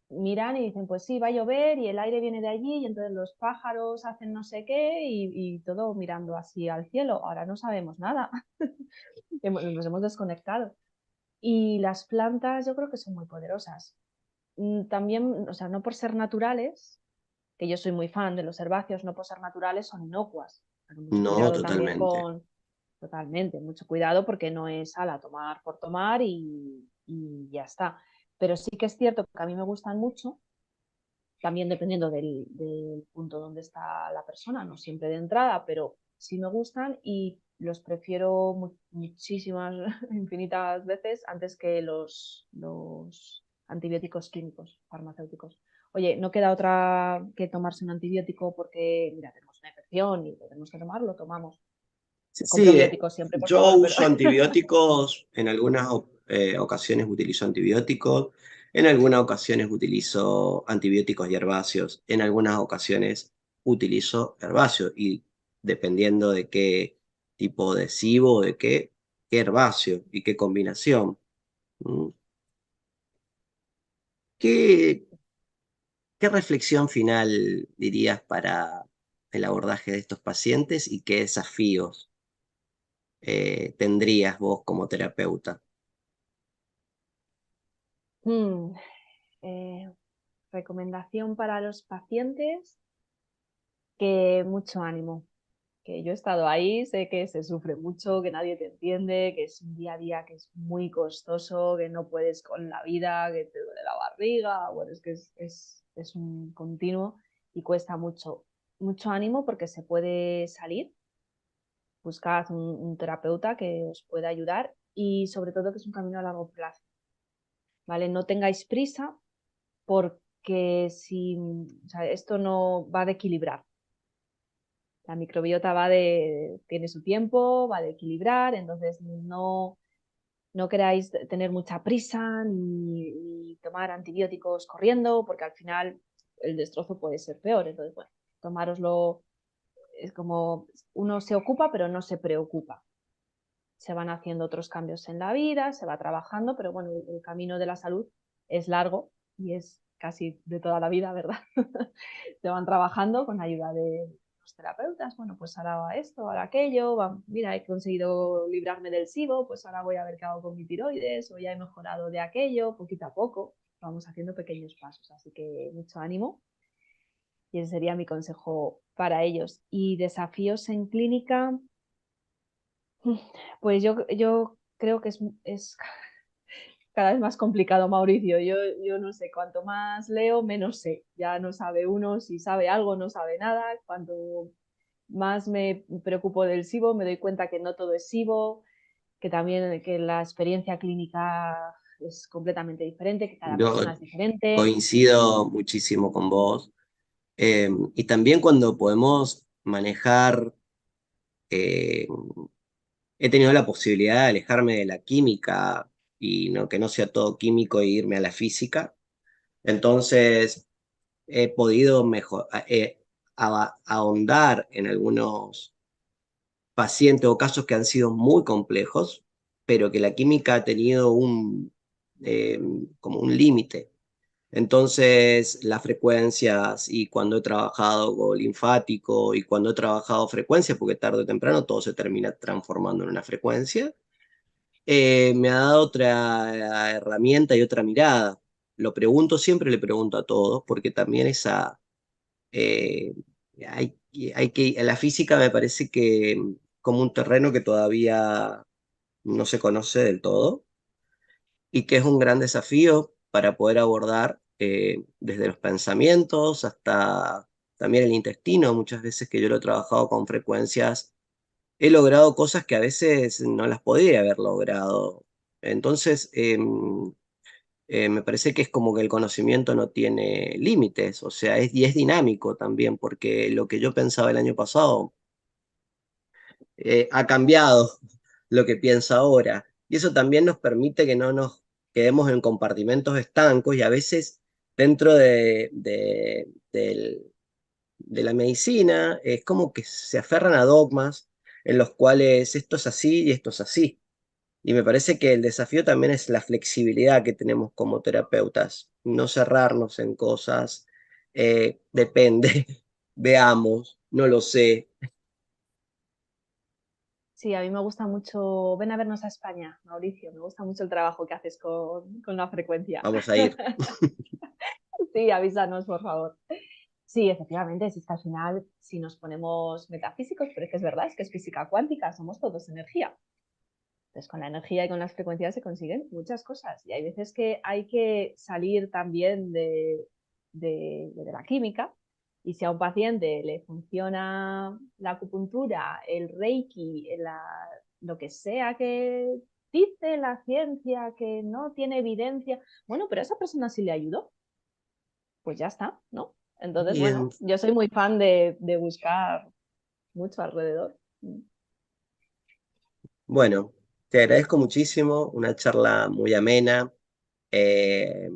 B: miran y dicen, pues sí, va a llover y el aire viene de allí y entonces los pájaros hacen no sé qué y todo mirando así al cielo. Ahora no sabemos nada, nos hemos desconectado. Y las plantas yo creo que son muy poderosas. También, o sea, no por ser naturales, que yo soy muy fan de los herbáceos, no por ser naturales son inocuas. Pero mucho
A: No,
B: cuidado también
A: totalmente.
B: totalmente, mucho cuidado porque no es a tomar por tomar y ya está. Pero sí que es cierto que a mí me gustan mucho, también dependiendo del punto donde está la persona, no siempre de entrada, pero sí me gustan y los prefiero muchísimas, infinitas veces antes que los antibióticos químicos, farmacéuticos. Oye, no queda otra que tomarse un antibiótico porque, mira, tenemos una infección y tenemos que tomarlo, lo tomamos.
A: Sí,
B: Con
A: sí,
B: probióticos siempre, por
A: yo
B: favor, pero
A: uso antibióticos, en algunas ocasiones utilizo antibióticos, en algunas ocasiones utilizo antibióticos y herbáceos, en algunas ocasiones utilizo herbáceos y dependiendo de qué tipo de SIBO, de qué herbáceo y qué combinación. ¿Mm? ¿Qué, qué reflexión final dirías para el abordaje de estos pacientes y qué desafíos tendrías vos como terapeuta?
B: mm, Eh, recomendación para los pacientes, que mucho ánimo, que yo he estado ahí, sé que se sufre mucho, que nadie te entiende, que es un día a día que es muy costoso, que no puedes con la vida, que te duele la barriga, bueno, es que es un continuo y cuesta mucho, mucho ánimo porque se puede salir, buscad un terapeuta que os pueda ayudar y sobre todo que es un camino a largo plazo, ¿vale? No tengáis prisa porque si, o sea, esto no va de equilibrar. La microbiota tiene su tiempo, va de equilibrar, entonces no queráis tener mucha prisa ni tomar antibióticos corriendo, porque al final el destrozo puede ser peor. Entonces, bueno, tomároslo, es como uno se ocupa, pero no se preocupa. Se van haciendo otros cambios en la vida, se va trabajando, pero bueno, el camino de la salud es largo y es casi de toda la vida, ¿verdad? Se van trabajando con ayuda de los terapeutas, bueno, pues ahora va esto, ahora aquello, mira, he conseguido librarme del SIBO, pues ahora voy a ver qué hago con mi tiroides, o ya he mejorado de aquello, poquito a poco, vamos haciendo pequeños pasos, así que mucho ánimo y ese sería mi consejo para ellos. Y desafíos en clínica, pues yo creo que es cada vez más complicado, Mauricio. Yo no sé, cuanto más leo, menos sé. Ya no sabe uno si sabe algo, no sabe nada. Cuanto más me preocupo del SIBO, me doy cuenta que no todo es SIBO, que también que la experiencia clínica es completamente diferente, que cada
A: Yo
B: persona es diferente.
A: coincido muchísimo con vos. Y también cuando podemos manejar, eh, he tenido la posibilidad de alejarme de la química y no, que no sea todo químico e irme a la física. Entonces he podido ahondar en algunos pacientes o casos que han sido muy complejos, pero que la química ha tenido eh, como un límite. Entonces, las frecuencias y cuando he trabajado con linfático y cuando he trabajado frecuencias, porque tarde o temprano todo se termina transformando en una frecuencia, me ha dado otra herramienta y otra mirada. Lo pregunto siempre, le pregunto a todos, porque también eh, hay, la física me parece que como un terreno que todavía no se conoce del todo y que es un gran desafío para poder abordar desde los pensamientos hasta también el intestino. Muchas veces que yo lo he trabajado con frecuencias, he logrado cosas que a veces no las podría haber logrado. Entonces, me parece que es como que el conocimiento no tiene límites, o sea, y es dinámico también, porque lo que yo pensaba el año pasado ha cambiado lo que piensa ahora. Y eso también nos permite que no nos quedemos en compartimentos estancos y a veces dentro de la medicina es como que se aferran a dogmas en los cuales esto es así y esto es así. Y me parece que el desafío también es la flexibilidad que tenemos como terapeutas, no cerrarnos en cosas, depende, veamos, no lo sé,
B: Sí, a mí me gusta mucho, ven a vernos a España, Mauricio, me gusta mucho el trabajo que haces con la frecuencia.
A: vamos a ir.
B: Sí, avísanos, por favor. Sí, efectivamente, es que al final, si nos ponemos metafísicos, pero es que es verdad, es que es física cuántica, somos todos energía. Entonces, con la energía y con las frecuencias se consiguen muchas cosas. Y hay veces que hay que salir también de la química. Y si a un paciente le funciona la acupuntura, el reiki, lo que sea que dice la ciencia que no tiene evidencia, bueno, pero a esa persona sí le ayudó, pues ya está, ¿no? Entonces,
A: Bien,
B: bueno, yo soy muy fan de buscar mucho alrededor.
A: bueno, te agradezco muchísimo, una charla muy amena. Eh,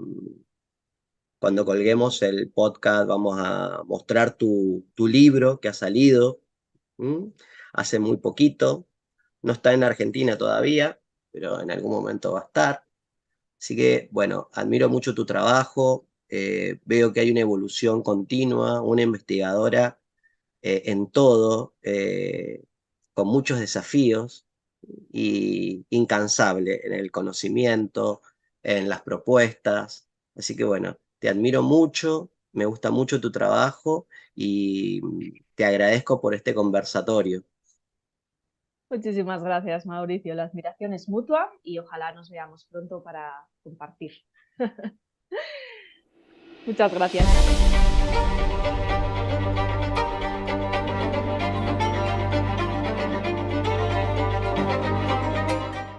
A: Cuando colguemos el podcast vamos a mostrar tu libro que ha salido, ¿m? Hace muy poquito. No está en Argentina todavía, pero en algún momento va a estar. Así que, bueno, admiro mucho tu trabajo, veo que hay una evolución continua, una investigadora en todo, con muchos desafíos y incansable en el conocimiento, en las propuestas. Así que bueno, te admiro mucho, me gusta mucho tu trabajo y te agradezco por este conversatorio.
B: Muchísimas gracias, Mauricio. La admiración es mutua y ojalá nos veamos pronto para compartir. Muchas gracias.